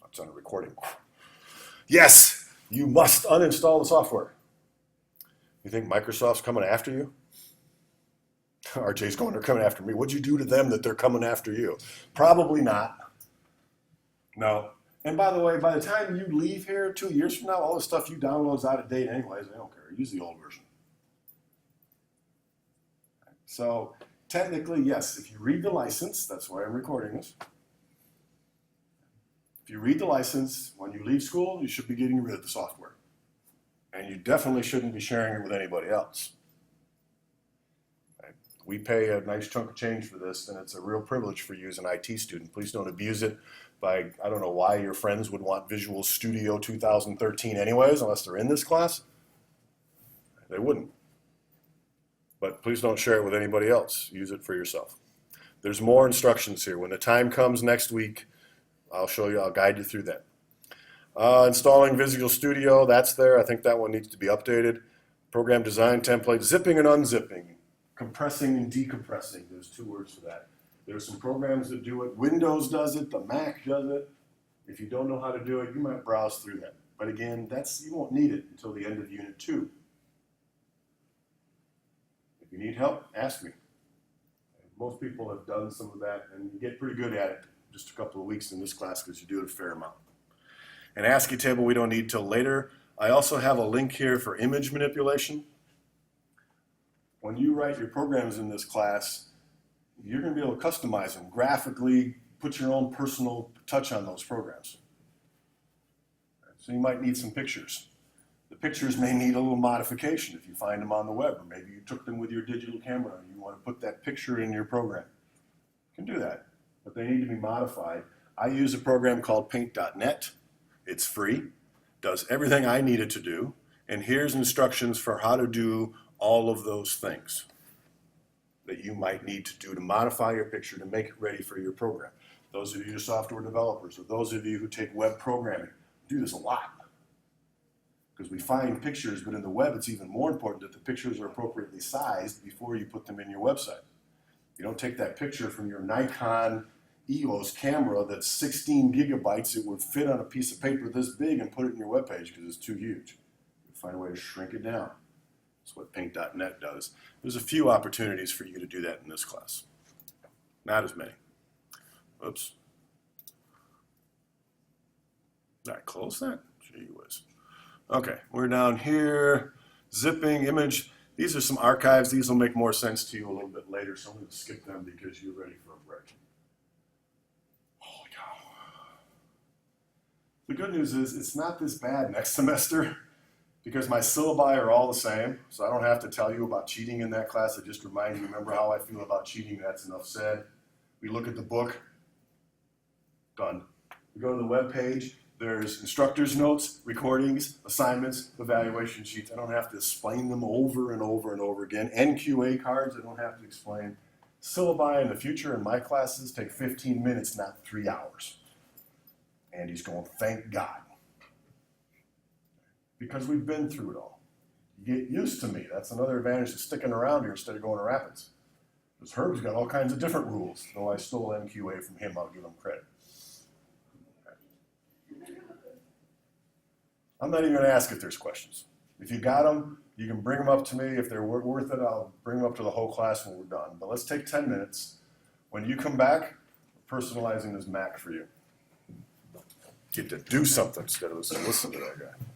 S1: That's on a recording. Yes, you must uninstall the software. You think Microsoft's coming after you? RJ's going, they're coming after me. What'd you do to them that they're coming after you? Probably not. No. And by the way, by the time you leave here 2 years from now, all the stuff you download is out of date anyways. I don't care. Use the old version. So technically, yes, if you read the license, that's why I'm recording this. If you read the license, when you leave school, you should be getting rid of the software. And you definitely shouldn't be sharing it with anybody else. Right? We pay a nice chunk of change for this, and it's a real privilege for you as an IT student. Please don't abuse it by, I don't know why your friends would want Visual Studio 2013 anyways, unless they're in this class. They wouldn't. But please don't share it with anybody else. Use it for yourself. There's more instructions here. When the time comes next week, I'll show you, I'll guide you through that. Installing Visual Studio, that's there. I think that one needs to be updated. Program design template, zipping and unzipping, compressing and decompressing. There's 2 words for that. There's some programs that do it. Windows does it, the Mac does it. If you don't know how to do it, you might browse through that. But again, you won't need it until the end of Unit 2. If you need help, ask me. Most people have done some of that, and you get pretty good at it just a couple of weeks in this class because you do it a fair amount. An ASCII table we don't need till later. I also have a link here for image manipulation. When you write your programs in this class, you're going to be able to customize them graphically, put your own personal touch on those programs. So you might need some pictures. The pictures may need a little modification if you find them on the web, or maybe you took them with your digital camera and you want to put that picture in your program. You can do that, but they need to be modified. I use a program called Paint.net. It's free, does everything I needed to do, and here's instructions for how to do all of those things that you might need to do to modify your picture to make it ready for your program. Those of you who are software developers, or those of you who take web programming, do this a lot. Because we find pictures, but in the web it's even more important that the pictures are appropriately sized before you put them in your website. You don't take that picture from your Nikon EOS camera that's 16 gigabytes, it would fit on a piece of paper this big, and put it in your webpage because it's too huge. You find a way to shrink it down. That's what Paint.net does. There's a few opportunities for you to do that in this class. Not as many. Oops. Did I close that? Gee whiz. Okay, we're down here. Zipping, image. These are some archives. These will make more sense to you a little bit later, so I'm going to skip them because you're ready for a break. Holy cow. The good news is it's not this bad next semester, because my syllabi are all the same, so I don't have to tell you about cheating in that class. I just remind you, remember how I feel about cheating, that's enough said. We look at the book, done. We go to the web page, there's instructor's notes, recordings, assignments, evaluation sheets. I don't have to explain them over and over and over again. NQA cards, I don't have to explain. Syllabi in the future in my classes take 15 minutes, not 3 hours. And he's going, thank God. Because we've been through it all. You get used to me. That's another advantage of sticking around here instead of going to Rapids. Because Herb's got all kinds of different rules. Though I stole MQA from him, I'll give him credit. I'm not even going to ask if there's questions. If you got them, you can bring them up to me. If they're worth it, I'll bring them up to the whole class when we're done. But let's take 10 minutes. When you come back, we're personalizing this Mac for you. Get to do something instead of listen to that guy.